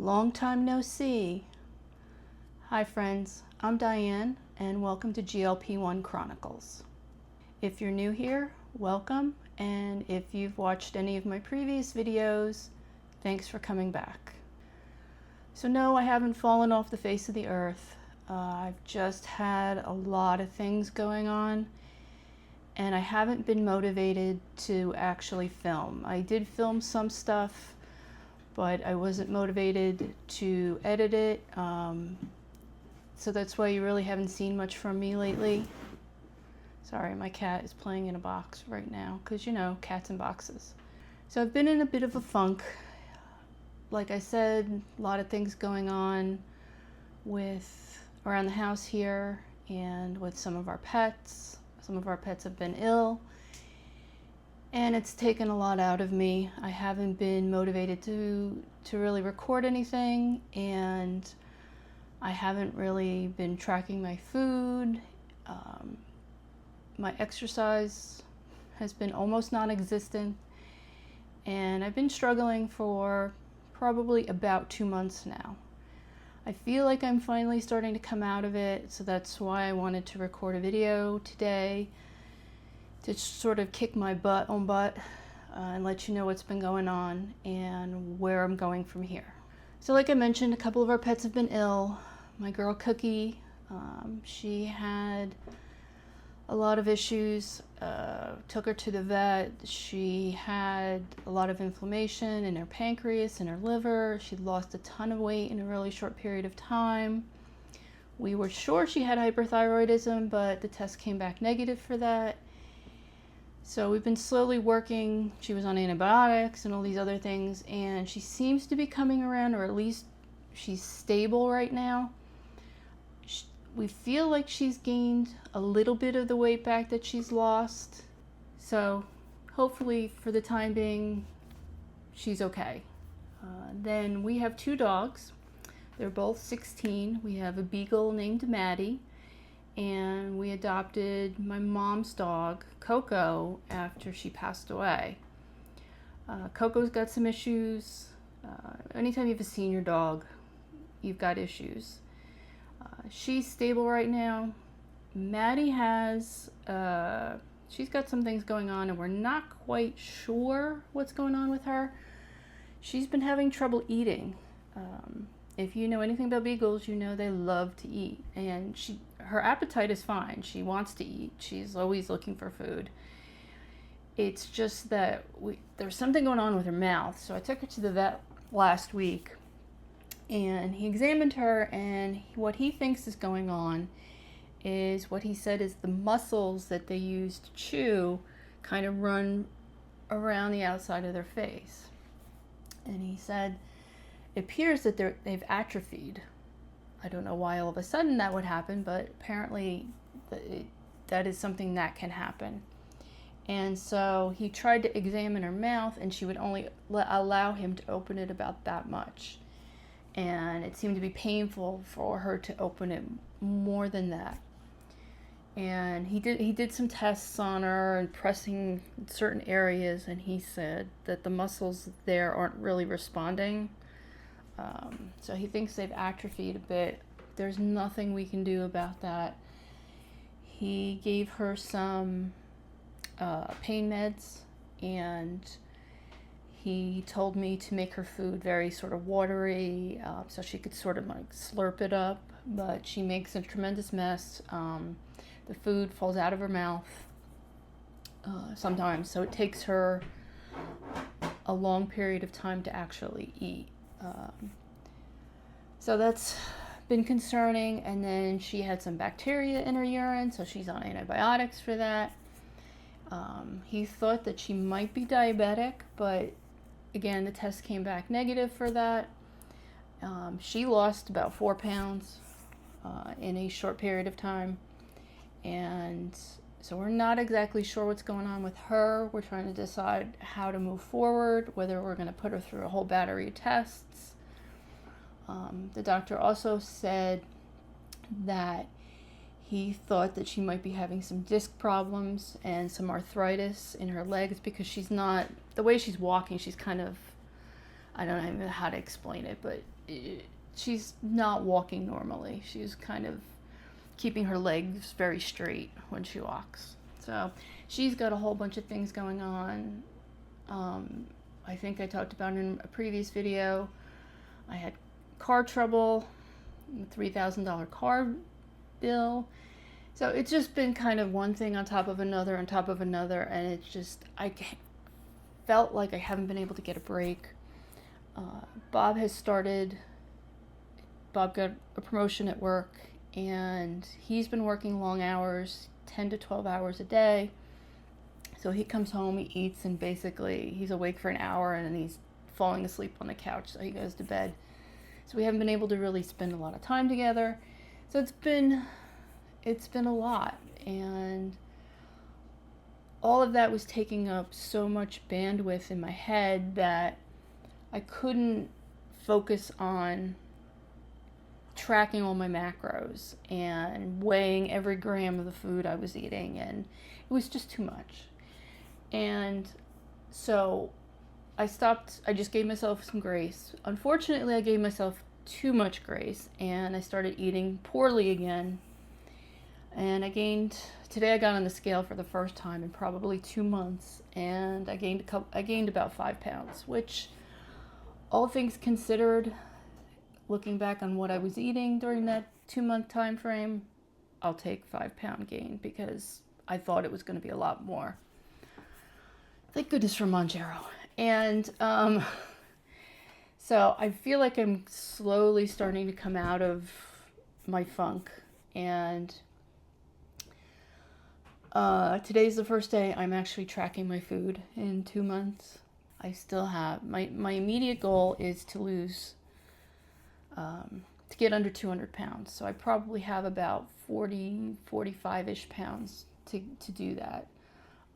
Long time no see. Hi friends, I'm Diane and welcome to GLP-1 Chronicles. If you're new here, welcome, and if you've watched any of my previous videos, thanks for coming back. So no, I haven't fallen off the face of the earth. I've just had a lot of things going on and I haven't been motivated to actually film. I did film some stuff, but I wasn't motivated to edit it. So that's why you really haven't seen much from me lately. Sorry, my cat is playing in a box right now, because you know, cats in boxes. So I've been in a bit of a funk. Like I said, a lot of things going on around the house here and with some of our pets. Some of our pets have been ill. And it's taken a lot out of me. I haven't been motivated to really record anything, and I haven't really been tracking my food. My exercise has been almost non-existent, and I've been struggling for probably about 2 months now. I feel like I'm finally starting to come out of it, so that's why I wanted to record a video today to sort of kick my butt and let you know what's been going on and where I'm going from here. So like I mentioned, a couple of our pets have been ill. My girl Cookie, she had a lot of issues. Took her to the vet. She had a lot of inflammation in her pancreas and her liver. She lost a ton of weight in a really short period of time. We were sure she had hyperthyroidism, but the test came back negative for that. So we've been slowly working. She was on antibiotics and all these other things, and she seems to be coming around, or at least she's stable right now. We feel like she's gained a little bit of the weight back that she's lost. So hopefully for the time being, she's okay. Then we have 2 dogs. They're both 16. We have a beagle named Maddie, and we adopted my mom's dog, Coco, after she passed away. Coco's got some issues. Anytime you have a senior dog, you've got issues. She's stable right now. Maddie has, she's got some things going on, and we're not quite sure what's going on with her. She's been having trouble eating. If you know anything about beagles, you know they love to eat, and her appetite is fine. She wants to eat. She's always looking for food. It's just that there's something going on with her mouth. So I took her to the vet last week, and he examined her, and what he thinks is going on is what he said is the muscles that they use to chew kind of run around the outside of their face. And he said it appears that they've atrophied. I don't know why all of a sudden that would happen, but apparently that is something that can happen. And so he tried to examine her mouth, and she would only allow him to open it about that much. And it seemed to be painful for her to open it more than that. And he did some tests on her and pressing certain areas, and he said that the muscles there aren't really responding. So he thinks they've atrophied a bit. There's nothing we can do about that. He gave her some pain meds, and he told me to make her food very sort of watery, so she could sort of like slurp it up, but she makes a tremendous mess. The food falls out of her mouth sometimes, so it takes her a long period of time to actually eat. So that's been concerning. And then she had some bacteria in her urine, so she's on antibiotics for that. He thought that she might be diabetic, but again, the test came back negative for that. She lost about 4 pounds in a short period of time, and so we're not exactly sure what's going on with her. We're trying to decide how to move forward, whether we're going to put her through a whole battery of tests. The doctor also said that he thought that she might be having some disc problems and some arthritis in her legs, because she's not, the way she's walking, she's kind of, I don't know how to explain it, but she's not walking normally. She's kind of keeping her legs very straight when she walks. So she's got a whole bunch of things going on. I think I talked about in a previous video, I had car trouble, $3,000 car bill. So it's just been kind of one thing on top of another, and it's just, I felt like I haven't been able to get a break. Bob got a promotion at work, and he's been working long hours, 10 to 12 hours a day. So he comes home, he eats, and basically he's awake for an hour, and then he's falling asleep on the couch, so he goes to bed. So we haven't been able to really spend a lot of time together. So it's been a lot, and all of that was taking up so much bandwidth in my head that I couldn't focus on tracking all my macros and weighing every gram of the food I was eating, and it was just too much. And so I stopped. I just gave myself some grace. Unfortunately, I gave myself too much grace, and I started eating poorly again. And today I got on the scale for the first time in probably 2 months, and I gained about 5 pounds, which, all things considered, looking back on what I was eating during that 2-month time frame, I'll take 5-pound gain, because I thought it was going to be a lot more. Thank goodness for Mounjaro. And so I feel like I'm slowly starting to come out of my funk, and today's the first day I'm actually tracking my food in 2 months. I still have, my immediate goal is to lose, to get under 200 pounds. So I probably have about 45-ish pounds to do that.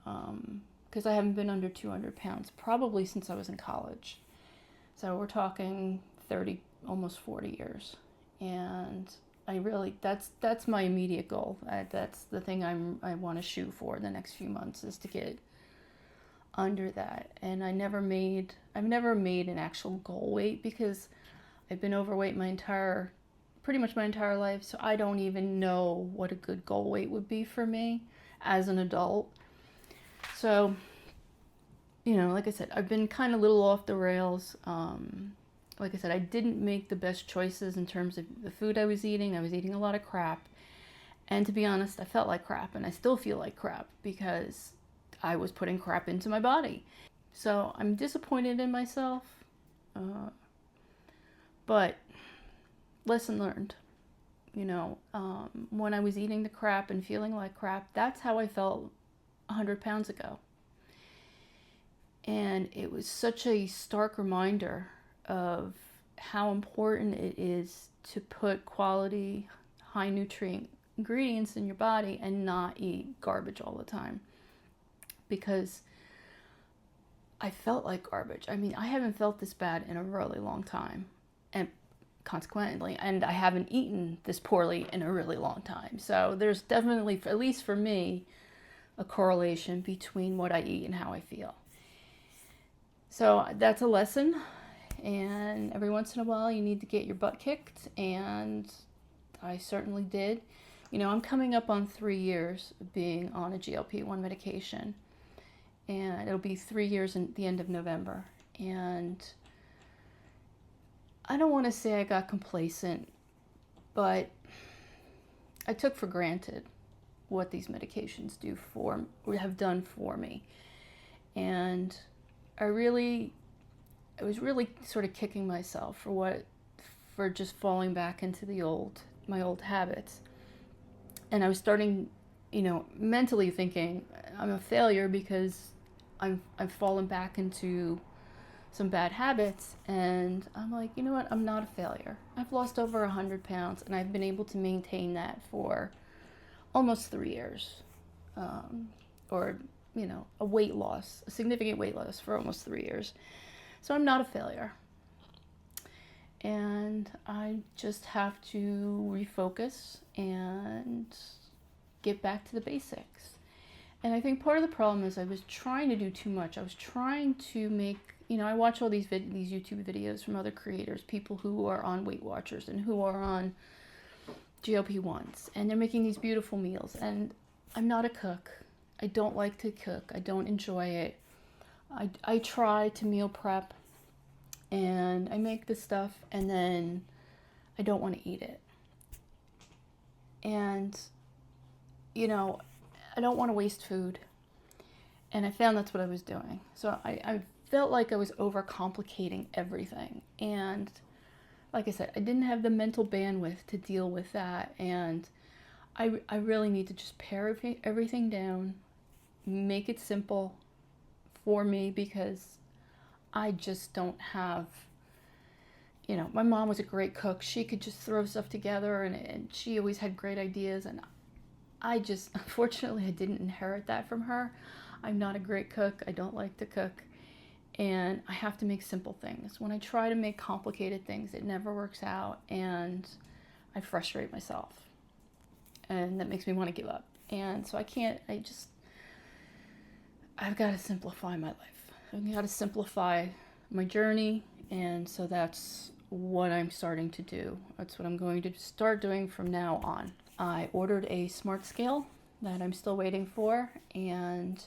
Because I haven't been under 200 pounds probably since I was in college. So we're talking 30, almost 40 years. And that's my immediate goal. That's the thing I want to shoot for the next few months, is to get under that. And I've never made an actual goal weight, because I've been overweight pretty much my entire life. So I don't even know what a good goal weight would be for me as an adult. So, like I said, I've been kind of a little off the rails. Like I said, I didn't make the best choices in terms of the food I was eating. I was eating a lot of crap. And to be honest, I felt like crap, and I still feel like crap, because I was putting crap into my body. So I'm disappointed in myself. But lesson learned. When I was eating the crap and feeling like crap, that's how I felt 100 pounds ago. And it was such a stark reminder of how important it is to put quality, high nutrient ingredients in your body and not eat garbage all the time. Because I felt like garbage. I mean, I haven't felt this bad in a really long time. And consequently, and I haven't eaten this poorly in a really long time. So there's definitely, at least for me, a correlation between what I eat and how I feel. So that's a lesson, and every once in a while you need to get your butt kicked, and I certainly did. I'm coming up on 3 years of being on a GLP-1 medication, and it'll be 3 years at the end of November. And I don't want to say I got complacent, but I took for granted what these medications have done for me. And I was really sort of kicking myself for just falling back into my old habits. And I was starting, mentally thinking I'm a failure, because I've fallen back into some bad habits. And I'm like, you know what? I'm not a failure. I've lost over 100 pounds, and I've been able to maintain that for almost 3 years, a significant weight loss for almost 3 years. So I'm not a failure. And I just have to refocus and get back to the basics. And I think part of the problem is I was trying to do too much. I was trying to make, I watch all these YouTube videos from other creators, people who are on Weight Watchers and who are on GLP-1s, and they're making these beautiful meals. And I'm not a cook. I don't like to cook. I don't enjoy it. I try to meal prep, and I make this stuff, and then I don't want to eat it. And, I don't want to waste food. And I found that's what I was doing. So I felt like I was overcomplicating everything. And like I said, I didn't have the mental bandwidth to deal with that. And I really need to just pare everything down, make it simple for me, because I just don't have, my mom was a great cook. She could just throw stuff together, and she always had great ideas. And unfortunately, I didn't inherit that from her. I'm not a great cook. I don't like to cook. And I have to make simple things. When I try to make complicated things, it never works out, and I frustrate myself. And that makes me want to give up. And so I've got to simplify my life. I've got to simplify my journey. And so that's what I'm starting to do. That's what I'm going to start doing from now on. I ordered a smart scale that I'm still waiting for, and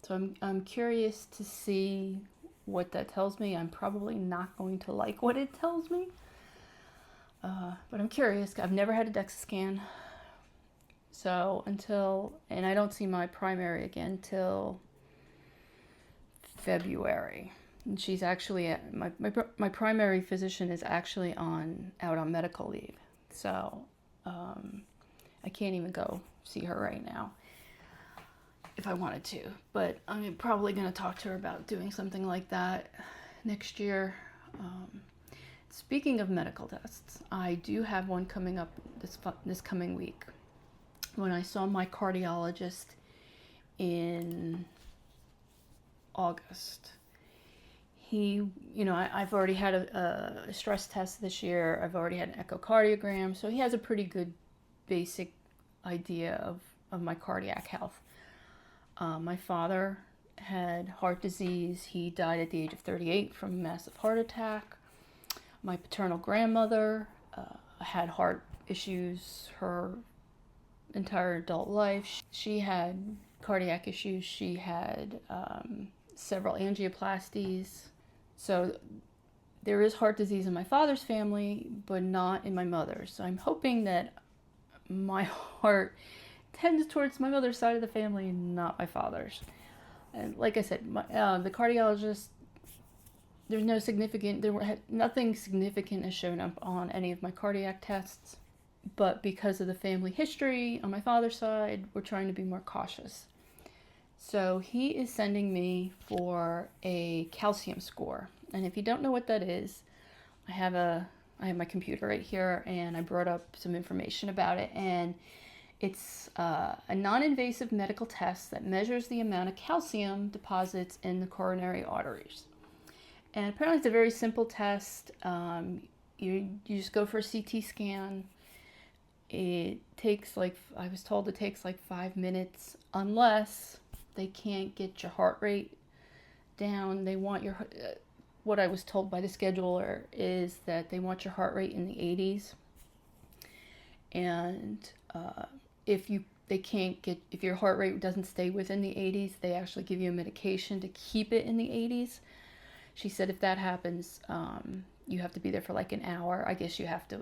so I'm curious to see what that tells me. I'm probably not going to like what it tells me, but I'm curious. I've never had a DEXA scan, so and I don't see my primary again till February. And she's actually my primary physician is actually out on medical leave, so I can't even go see her right now if I wanted to. But I'm probably going to talk to her about doing something like that next year. Speaking of medical tests, I do have one coming up this coming week. When I saw my cardiologist in August, I've already had a stress test this year. I've already had an echocardiogram, so he has a pretty good basic idea of my cardiac health. My father had heart disease. He died at the age of 38 from a massive heart attack. My paternal grandmother had heart issues her entire adult life. She had cardiac issues. She had several angioplasties. So there is heart disease in my father's family, but not in my mother's. So I'm hoping that my heart tends towards my mother's side of the family, not my father's. And like I said, the cardiologist, nothing significant has shown up on any of my cardiac tests. But because of the family history on my father's side, we're trying to be more cautious. So he is sending me for a calcium score. And if you don't know what that is, I have my computer right here, and I brought up some information about it. And it's a non-invasive medical test that measures the amount of calcium deposits in the coronary arteries. And apparently it's a very simple test. You just go for a CT scan. It takes I was told it takes 5 minutes, unless they can't get your heart rate down. They want what I was told by the scheduler is that they want your heart rate in the 80s. And if your heart rate doesn't stay within the 80s, they actually give you a medication to keep it in the 80s. She said if that happens, you have to be there for an hour. I guess you have to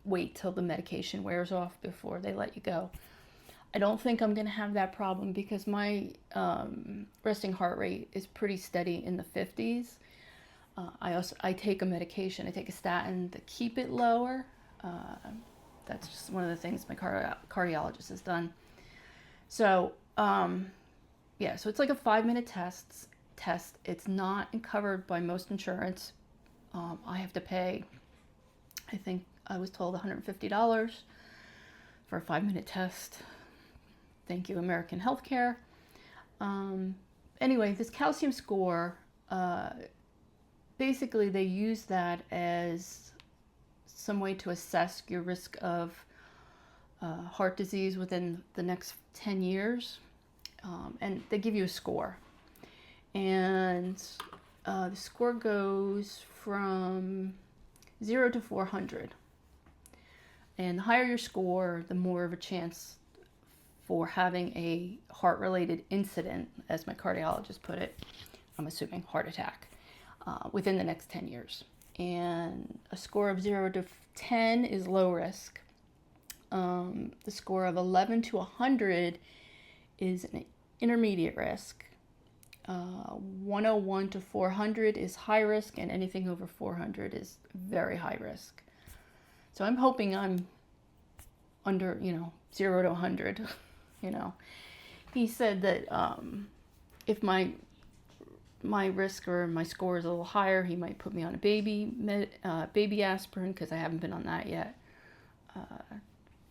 wait till the medication wears off before they let you go. I don't think I'm going to have that problem because my resting heart rate is pretty steady in the 50s. I take a medication. I take a statin to keep it lower. That's just one of the things my cardiologist has done. So, so it's like a 5-minute test. It's not covered by most insurance. I have to pay, I think I was told $150 for a 5-minute test. Thank you, American Healthcare. Anyway, this calcium score, basically they use that as some way to assess your risk of heart disease within the next 10 years. And they give you a score. and the score goes from 0 to 400. And the higher your score, the more of a chance for having a heart-related incident, as my cardiologist put it, I'm assuming heart attack, within the next 10 years. And a score of 0 to 10 is low risk. The score of 11 to 100 is an intermediate risk. 101 to 400 is high risk, and anything over 400 is very high risk. So I'm hoping I'm under, 0 to 100, He said that if my risk or my score is a little higher, he might put me on a baby aspirin, because I haven't been on that yet.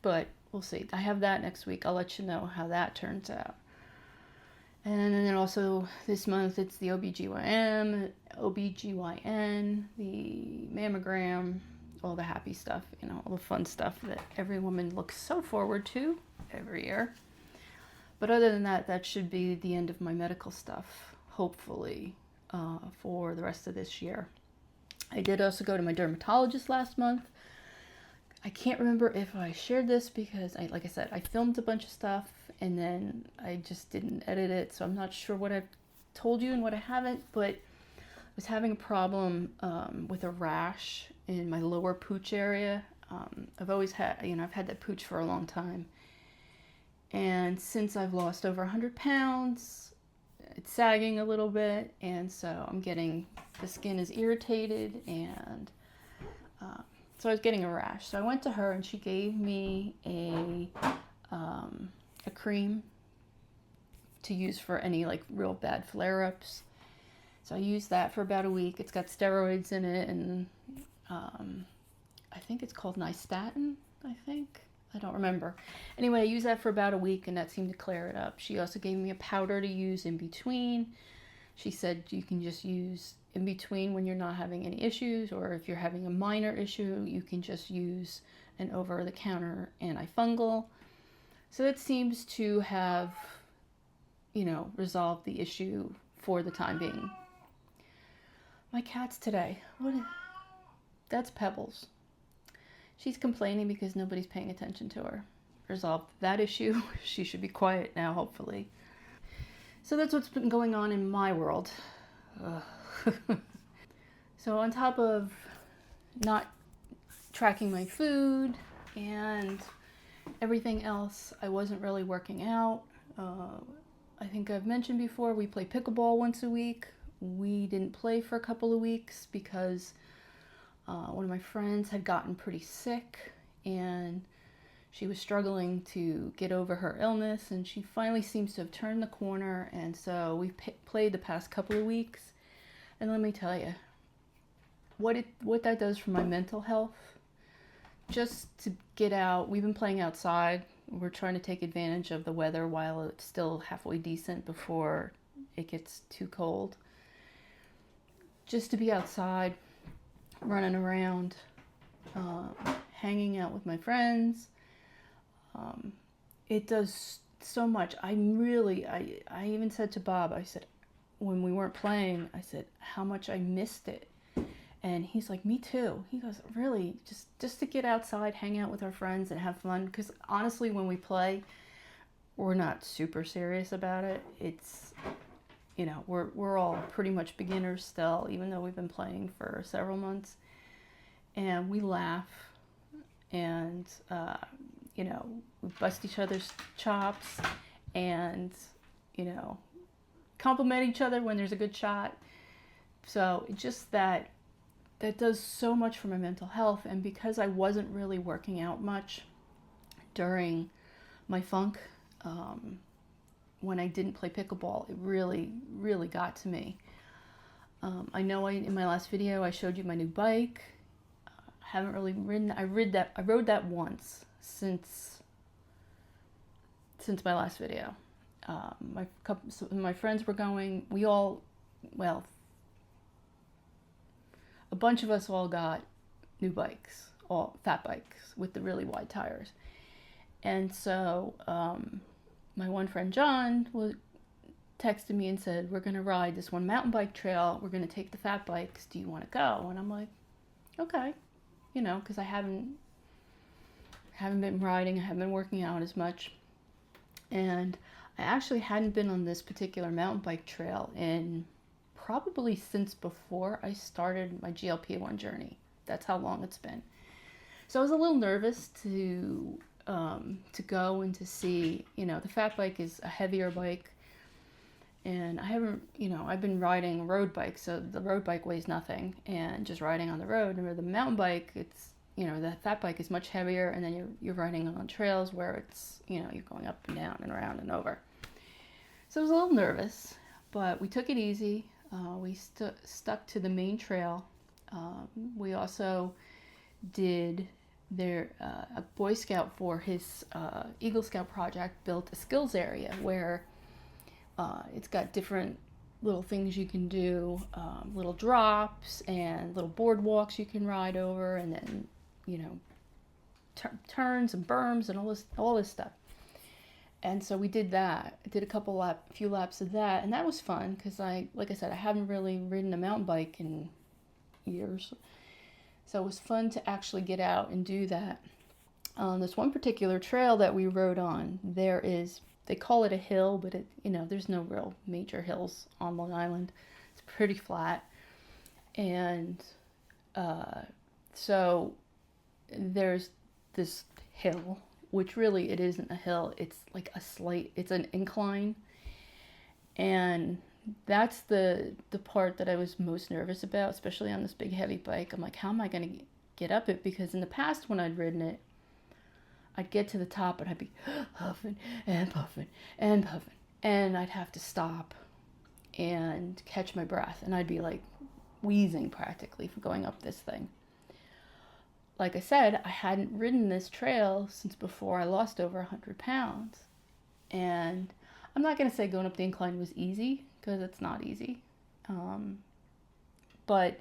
But we'll see. I have that next week. I'll let you know how that turns out. And then also this month, it's the OBGYN, the mammogram, all the happy stuff, all the fun stuff that every woman looks so forward to every year. But other than that, that should be the end of my medical stuff, hopefully, for the rest of this year. I did also go to my dermatologist last month. I can't remember if I shared this because, like I said, I filmed a bunch of stuff and then I just didn't edit it, so I'm not sure what I've told you and what I haven't, but I was having a problem with a rash in my lower pooch area. I've always had, I've had that pooch for a long time. And since I've lost over 100 pounds, it's sagging a little bit, and so I'm getting, the skin is irritated, and so I was getting a rash. So I went to her and she gave me a cream to use for any like real bad flare-ups. So I used that for about a week. It's got steroids in it, and I think it's called nystatin, I don't remember. Anyway, I used that for about a week and that seemed to clear it up. She also gave me a powder to use in between. She said you can just use in between when you're not having any issues, or if you're having a minor issue, you can just use an over-the-counter antifungal. So that seems to have, resolved the issue for the time being. My cat's today. That's Pebbles. She's complaining because nobody's paying attention to her. Resolved that issue. She should be quiet now, hopefully. So that's what's been going on in my world. So on top of not tracking my food and everything else, I wasn't really working out. I think I've mentioned before, we play pickleball once a week. We didn't play for a couple of weeks because one of my friends had gotten pretty sick and she was struggling to get over her illness, and she finally seems to have turned the corner, and so we played the past couple of weeks. And let me tell you, what that does for my mental health, just to get out. We've been playing outside. We're trying to take advantage of the weather while it's still halfway decent before it gets too cold. Just to be outside, running around, hanging out with my friends. It does so much. I even said to Bob, I said, when we weren't playing, I said how much I missed it. And he's like, me too. He goes, really, just to get outside, hang out with our friends and have fun. Because honestly, when we play, we're not super serious about it. It's, we're all pretty much beginners still, even though we've been playing for several months. And we laugh and, we bust each other's chops and, compliment each other when there's a good shot. So just that does so much for my mental health. And because I wasn't really working out much during my funk, when I didn't play pickleball, it really, really got to me. I know in my last video, I showed you my new bike. Haven't really ridden. I rode that once since my last video. My friends were going. A bunch of us all got new bikes, all fat bikes with the really wide tires. And so my one friend John texted me and said, we're going to ride this one mountain bike trail. We're going to take the fat bikes. Do you want to go? And I'm like, okay, you know, because I haven't been riding. I haven't been working out as much. And I actually hadn't been on this particular mountain bike trail in probably since before I started my GLP-1 journey. That's how long it's been. So I was a little nervous to go and to see, you know, the fat bike is a heavier bike. And I haven't, you know, I've been riding a road bike, so the road bike weighs nothing, and just riding on the road. And with the mountain bike, it's, you know, the fat bike is much heavier, and then you're riding on trails where it's, you know, you're going up and down and around and over. So I was a little nervous, but we took it easy. We stuck to the main trail. We also did a Boy Scout for his Eagle Scout project built a skills area where it's got different little things you can do, little drops and little boardwalks you can ride over, and then, you know, turns and berms and all this stuff. And so we did that. I did a few laps of that, and that was fun because like I said, I haven't really ridden a mountain bike in years. So it was fun to actually get out and do that. On this one particular trail that we rode on, they call it a hill, but you know, there's no real major hills on Long Island. It's pretty flat. And so there's this hill, which really it isn't a hill. It's like it's an incline. And that's the part that I was most nervous about, especially on this big heavy bike. I'm like, how am I going to get up it? Because in the past when I'd ridden it, I'd get to the top and I'd be huffing and puffing and puffing, and I'd have to stop and catch my breath, and I'd be like wheezing practically for going up this thing. Like I said, I hadn't ridden this trail since before I lost over 100 pounds. And I'm not going to say going up the incline was easy, because it's not easy. But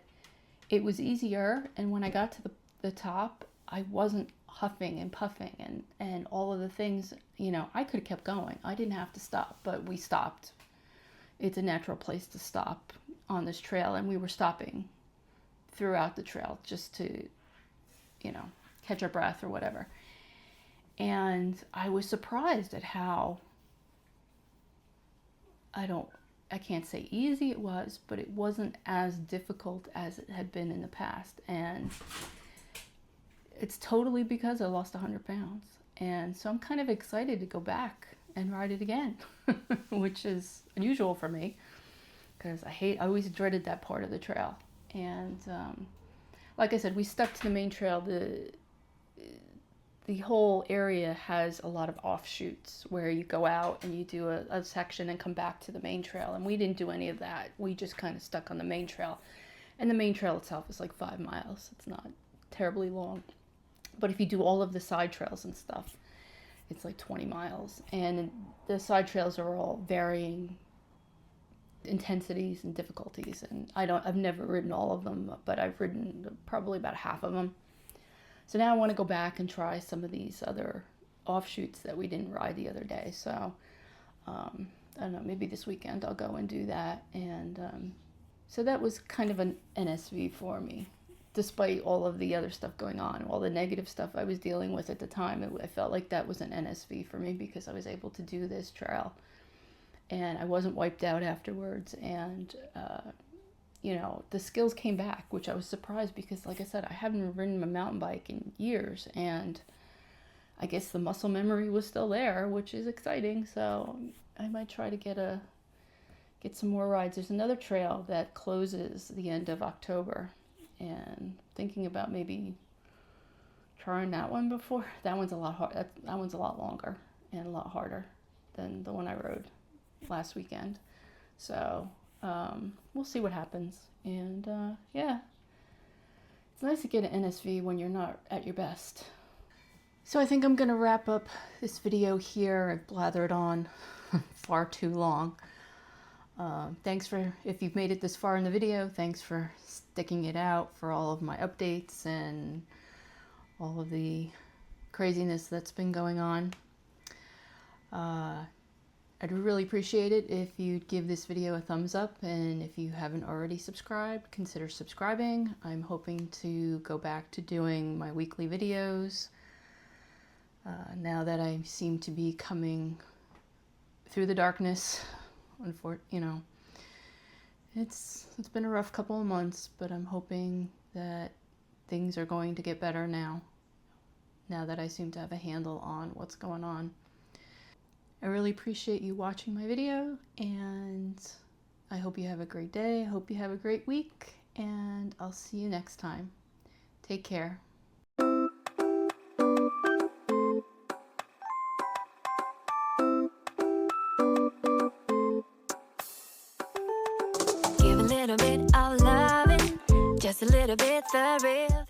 it was easier, and when I got to the top, I wasn't huffing and puffing and all of the things. You know, I could have kept going. I didn't have to stop, but we stopped. It's a natural place to stop on this trail, and we were stopping throughout the trail just to, you know, catch our breath or whatever. And I was surprised at how, I can't say easy it was, but it wasn't as difficult as it had been in the past. And it's totally because I lost 100 pounds. And so I'm kind of excited to go back and ride it again, which is unusual for me because I always dreaded that part of the trail. And like I said, we stuck to the main trail. The whole area has a lot of offshoots where you go out and you do a section and come back to the main trail. And we didn't do any of that. We just kind of stuck on the main trail. And the main trail itself is like 5 miles. It's not terribly long. But if you do all of the side trails and stuff, it's like 20 miles. And the side trails are all varying intensities and difficulties. And I've never ridden all of them, but I've ridden probably about half of them. So now I want to go back and try some of these other offshoots that we didn't ride the other day. So I don't know, maybe this weekend I'll go and do that. And so that was kind of an NSV for me, despite all of the other stuff going on, all the negative stuff I was dealing with at the time. I felt like that was an NSV for me because I was able to do this trail and I wasn't wiped out afterwards. And you know, the skills came back, which I was surprised because, like I said, I haven't ridden a mountain bike in years, and I guess the muscle memory was still there, which is exciting. So I might try to get some more rides. There's another trail that closes the end of October, and thinking about maybe trying that one before. That one's a lot hard. That one's a lot longer and a lot harder than the one I rode last weekend. So we'll see what happens. And yeah, it's nice to get an NSV when you're not at your best. So I think I'm going to wrap up this video here. I've blathered on far too long. Thanks if you've made it this far in the video, thanks for sticking it out, for all of my updates and all of the craziness that's been going on. I'd really appreciate it if you'd give this video a thumbs up, and if you haven't already subscribed, consider subscribing. I'm hoping to go back to doing my weekly videos now that I seem to be coming through the darkness. You know, it's been a rough couple of months, but I'm hoping that things are going to get better now that I seem to have a handle on what's going on. I really appreciate you watching my video, and I hope you have a great day. I hope you have a great week, and I'll see you next time. Take care. Give a little bit of loving, just a little bit the real.